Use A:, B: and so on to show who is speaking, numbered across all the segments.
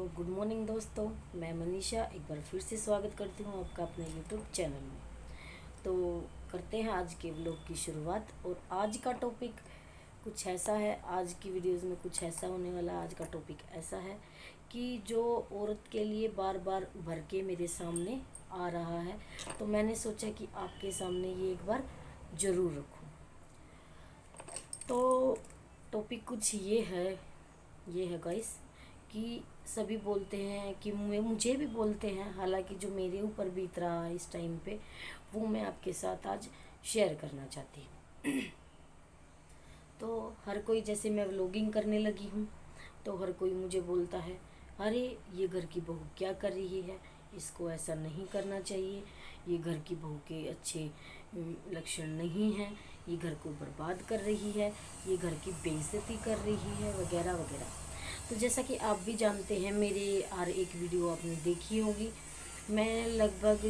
A: Good morning दोस्तों, मैं मनीषा एक बार फिर से स्वागत करती हूँ आपका अपने यूट्यूब चैनल में। तो करते हैं आज के व्लॉग की शुरुआत। और आज का टॉपिक कुछ ऐसा है, आज की वीडियोस में कुछ ऐसा होने वाला है। आज का टॉपिक ऐसा है कि जो औरत के लिए बार बार उभर के मेरे सामने आ रहा है, तो मैंने सोचा कि आपके सामने ये एक बार ज़रूर रखूँ। तो टॉपिक कुछ ये है गाइस कि सभी बोलते हैं कि मुझे भी बोलते हैं, हालांकि जो मेरे ऊपर बीत रहा है इस टाइम पे वो मैं आपके साथ आज शेयर करना चाहती हूँ। तो हर कोई, जैसे मैं व्लॉगिंग करने लगी हूँ तो हर कोई मुझे बोलता है, अरे ये घर की बहू क्या कर रही है, इसको ऐसा नहीं करना चाहिए, ये घर की बहू के अच्छे लक्षण नहीं हैं, ये घर को बर्बाद कर रही है, ये घर की बेइज्जती कर रही है, वगैरह वगैरह। तो जैसा कि आप भी जानते हैं, मेरे हर एक वीडियो आपने देखी होगी। मैं लगभग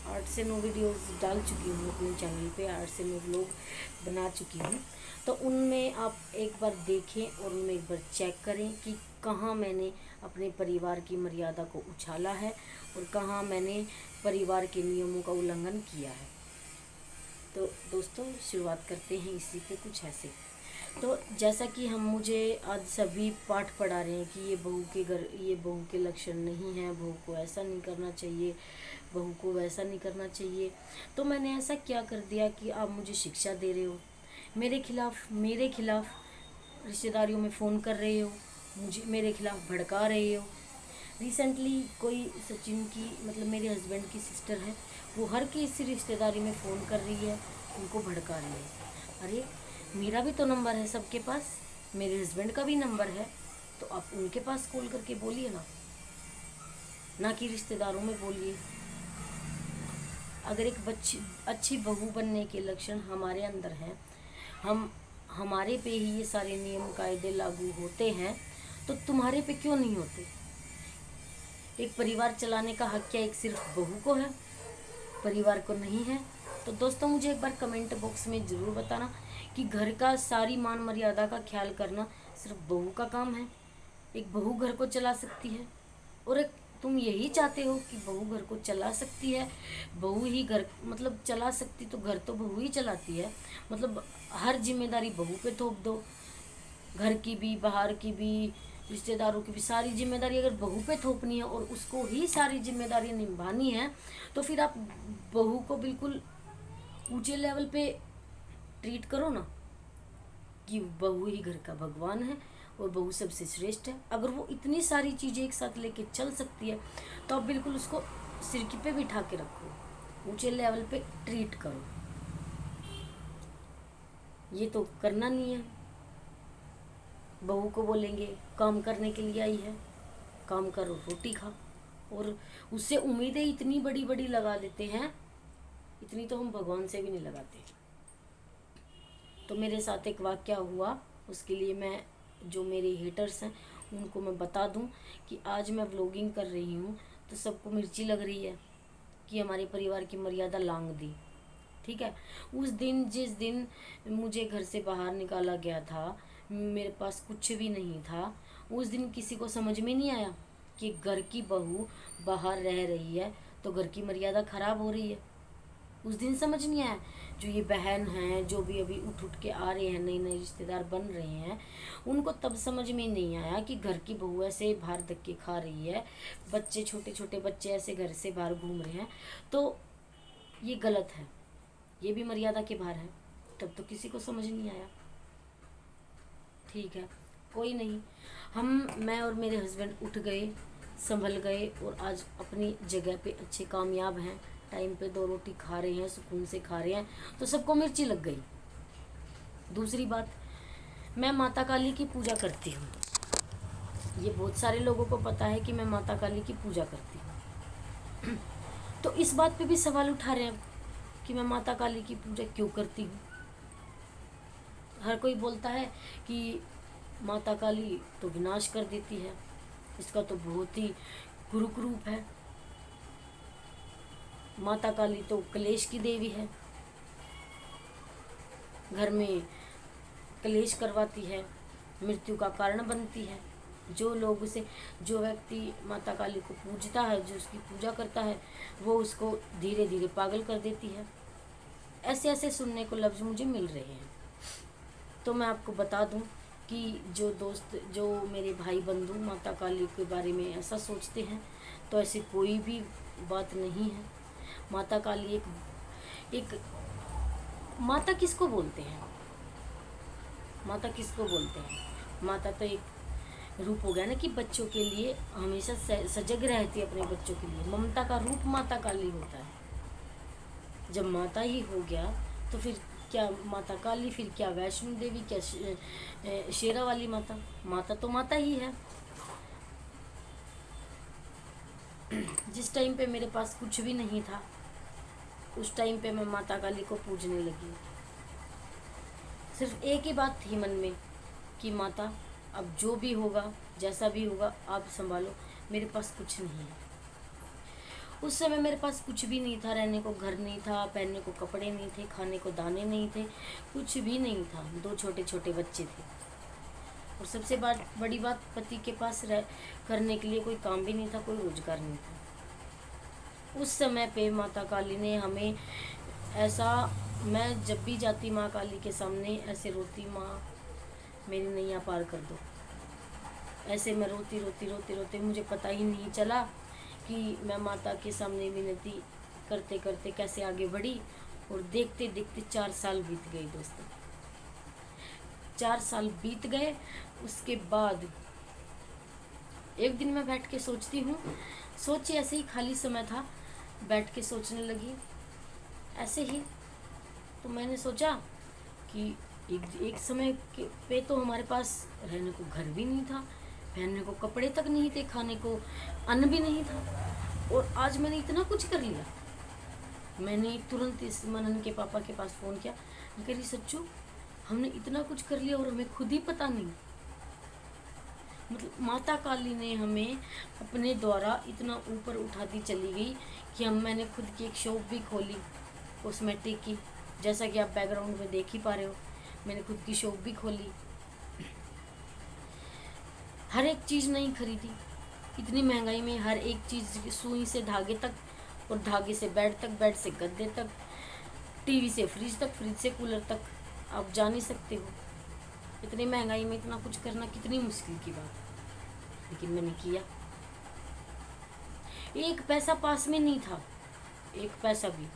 A: 8 से 9 वीडियोस डाल चुकी हूँ अपने चैनल पे, 8 से 9 व्लॉग बना चुकी हूँ। तो उनमें आप एक बार देखें और उनमें एक बार चेक करें कि कहाँ मैंने अपने परिवार की मर्यादा को उछाला है और कहाँ मैंने परिवार के नियमों का उल्लंघन किया है। तो दोस्तों शुरुआत करते हैं इसी पे कुछ ऐसे। तो जैसा कि मुझे आज सभी पाठ पढ़ा रहे हैं कि ये बहू के लक्षण नहीं हैं, बहू को ऐसा नहीं करना चाहिए, बहू को वैसा नहीं करना चाहिए। तो मैंने ऐसा क्या कर दिया कि आप मुझे शिक्षा दे रहे हो, मेरे खिलाफ रिश्तेदारियों में फ़ोन कर रहे हो, मुझे मेरे खिलाफ भड़का रहे हो। रिसेंटली कोई सचिन की, मतलब मेरे हस्बैंड की सिस्टर है, वो हर किसी रिश्तेदारी में फ़ोन कर रही है, उनको भड़का रही है। अरे मेरा भी तो नंबर है सबके पास, मेरे हस्बैंड का भी नंबर है, तो आप उनके पास कॉल करके बोलिए ना कि रिश्तेदारों में बोलिए। अगर एक अच्छी बहू बनने के लक्षण हमारे अंदर हैं, हमारे पे ही ये सारे नियम कायदे लागू होते हैं, तो तुम्हारे पे क्यों नहीं होते। एक परिवार चलाने का हक क्या एक सिर्फ बहू को है, परिवार को नहीं है। तो दोस्तों मुझे एक बार कमेंट बॉक्स में ज़रूर बताना कि घर का सारी मान मर्यादा का ख्याल करना सिर्फ बहू का काम है, एक बहू घर को चला सकती है। और एक तुम यही चाहते हो कि बहू घर को चला सकती है, बहू ही घर, मतलब चला सकती, तो घर तो बहू ही चलाती है, मतलब हर जिम्मेदारी बहू पे थोप दो, घर की भी, बाहर की भी, रिश्तेदारों की भी, सारी जिम्मेदारी अगर बहू पे थोपनी है और उसको ही सारी जिम्मेदारी निभानी है, तो फिर आप बहू को बिल्कुल ऊंचे लेवल पे ट्रीट करो ना कि बहू ही घर का भगवान है और बहू सबसे श्रेष्ठ है। अगर वो इतनी सारी चीज़ें एक साथ लेके चल सकती है तो आप बिल्कुल उसको सिर की पे बिठा के रखो, ऊंचे लेवल पे ट्रीट करो। ये तो करना नहीं है। बहू को बोलेंगे काम करने के लिए आई है, काम करो, रोटी खा, और उससे उम्मीदें इतनी बड़ी बड़ी लगा देते हैं, इतनी तो हम भगवान से भी नहीं लगाते। तो मेरे साथ एक वाक़या हुआ, उसके लिए मैं, जो मेरे हेटर्स हैं उनको मैं बता दूं कि आज मैं व्लॉगिंग कर रही हूं तो सबको मिर्ची लग रही है कि हमारे परिवार की मर्यादा लांघ दी। ठीक है, उस दिन, जिस दिन मुझे घर से बाहर निकाला गया था, मेरे पास कुछ भी नहीं था, उस दिन किसी को समझ में नहीं आया कि घर की बहू बाहर रह रही है तो घर की मर्यादा खराब हो रही है। उस दिन समझ नहीं आया। जो ये बहन हैं, जो भी अभी उठ के आ रहे हैं, नए नए रिश्तेदार बन रहे हैं, उनको तब समझ में नहीं आया कि घर की बहू ऐसे बाहर धक्के खा रही है, बच्चे, छोटे छोटे बच्चे ऐसे घर से बाहर घूम रहे हैं, तो ये गलत है, ये भी मर्यादा के बाहर है। तब तो किसी को समझ नहीं आया। ठीक है, कोई नहीं, मैं और मेरे हस्बैंड उठ गए, संभल गए और आज अपनी जगह पे अच्छे कामयाब हैं, टाइम पे 2 रोटी खा रहे हैं, सुकून से खा रहे हैं, तो सबको मिर्ची लग गई। दूसरी बात, मैं माता काली की पूजा करती हूँ। ये बहुत सारे लोगों को पता है कि मैं माता काली की पूजा करती हूँ। तो इस बात पे भी सवाल उठा रहे हैं कि मैं माता काली की पूजा क्यों करती हूँ। हर कोई बोलता है कि माता काली तो विनाश कर देती है, इसका तो बहुत ही क्रूर रूप है, माता काली तो कलेश की देवी है, घर में कलेश करवाती है, मृत्यु का कारण बनती है। जो लोग उसे, जो व्यक्ति माता काली को पूजता है, जो उसकी पूजा करता है, वो उसको धीरे धीरे पागल कर देती है। ऐसे ऐसे सुनने को लफ्ज़ मुझे मिल रहे हैं। तो मैं आपको बता दूं कि जो दोस्त, जो मेरे भाई बंधु माता काली के बारे में ऐसा सोचते हैं, तो ऐसी कोई भी बात नहीं है। माता काली एक माता किसको बोलते हैं? माता किसको बोलते हैं? माता तो एक रूप हो गया ना, कि बच्चों के लिए हमेशा सजग रहती है, अपने बच्चों के लिए। ममता का रूप माता काली होता है। जब माता ही हो गया तो फिर क्या माता काली, फिर क्या वैष्णो देवी, क्या शेरा वाली माता? माता तो माता ही है। जिस टाइम पे मेरे पास कुछ भी नहीं था, उस टाइम पे मैं माता काली को पूजने लगी। सिर्फ एक ही बात थी मन में कि माता, अब जो भी होगा, जैसा भी होगा, आप संभालो, मेरे पास कुछ नहीं है। उस समय मेरे पास कुछ भी नहीं था, रहने को घर नहीं था, पहनने को कपड़े नहीं थे, खाने को दाने नहीं थे, कुछ भी नहीं था। 2 छोटे छोटे बच्चे थे, और सबसे बड़ी बात, पति के पास करने के लिए कोई काम भी नहीं था, कोई रोजगार नहीं था। उस समय पे माता काली ने हमें ऐसा, मैं जब भी जाती माँ काली के सामने ऐसे रोती, माँ मेरी नैया पार कर दो। ऐसे मैं रोती रोती रोती रोती, मुझे पता ही नहीं चला कि मैं माता के सामने विनती करते करते कैसे आगे बढ़ी। और देखते देखते 4 साल बीत गए दोस्तों, 4 साल बीत गए। उसके बाद एक दिन मैं बैठ के सोचती हूँ, सोची ऐसे ही, खाली समय था, बैठ के सोचने लगी ऐसे ही। तो मैंने सोचा कि एक समय पे तो हमारे पास रहने को घर भी नहीं था, पहनने को कपड़े तक नहीं थे, खाने को अन्न भी नहीं था, और आज मैंने इतना कुछ कर लिया। मैंने तुरंत इस मनन के पापा के पास फ़ोन किया, मैं कह रही सच्चू, हमने इतना कुछ कर लिया और हमें खुद ही पता नहीं। मतलब माता काली ने हमें अपने द्वारा इतना ऊपर उठाती चली गई कि मैंने खुद की एक शॉप भी खोली कॉस्मेटिक की, जैसा कि आप बैकग्राउंड में देख ही पा रहे हो। मैंने खुद की शॉप भी खोली, हर एक चीज़ नहीं खरीदी। इतनी महंगाई में हर एक चीज़, सुई से धागे तक, और धागे से बेड तक, बेड से गद्दे तक, टीवी से फ्रिज तक, फ्रिज से कूलर तक, आप जान ही सकते हो। इतनी महंगाई में इतना कुछ करना कितनी मुश्किल की बात है, लेकिन मैंने किया। एक पैसा पास में नहीं था, एक पैसा भी।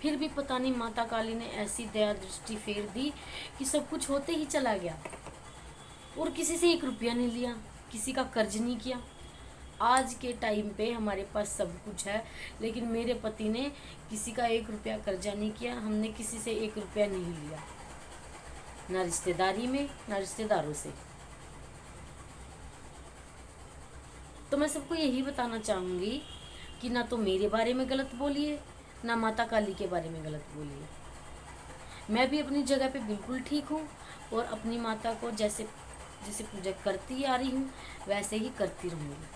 A: फिर भी पता नहीं माता काली ने ऐसी दया दृष्टि फेर दी कि सब कुछ होते ही चला गया, और किसी से 1 रुपया नहीं लिया, किसी का कर्ज नहीं किया। आज के टाइम पे हमारे पास सब कुछ है, लेकिन मेरे पति ने किसी का 1 रुपया कर्जा नहीं किया, हमने किसी से 1 रुपया नहीं लिया, ना रिश्तेदारी में, ना रिश्तेदारों से। तो मैं सबको यही बताना चाहूँगी कि ना तो मेरे बारे में गलत बोलिए, ना माता काली के बारे में गलत बोलिए। मैं भी अपनी जगह पे बिल्कुल ठीक हूँ, और अपनी माता को जैसे जैसे पूजा करती आ रही हूँ, वैसे ही करती रहूँगी।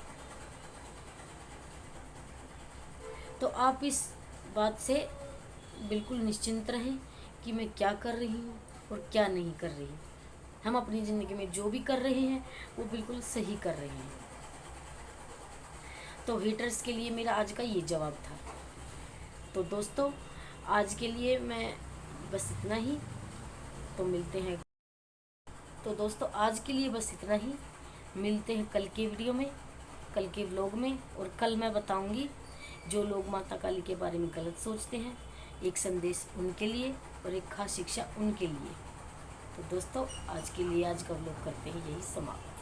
A: तो आप इस बात से बिल्कुल निश्चिंत रहें कि मैं क्या कर रही हूँ और क्या नहीं कर रही। हम अपनी ज़िंदगी में जो भी कर रहे हैं वो बिल्कुल सही कर रहे हैं। तो हेटर्स के लिए मेरा आज का ये जवाब था। तो दोस्तों, आज के लिए मैं बस इतना ही। तो मिलते हैं। तो दोस्तों, आज के लिए बस इतना ही। मिलते हैं कल के वीडियो में, कल के व्लॉग में। और कल मैं बताऊंगी जो लोग माता काली के बारे में गलत सोचते हैं, एक संदेश उनके लिए और एक खास शिक्षा उनके लिए। तो दोस्तों, आज के लिए आज का व्लॉग करते हैं यही समाप्त।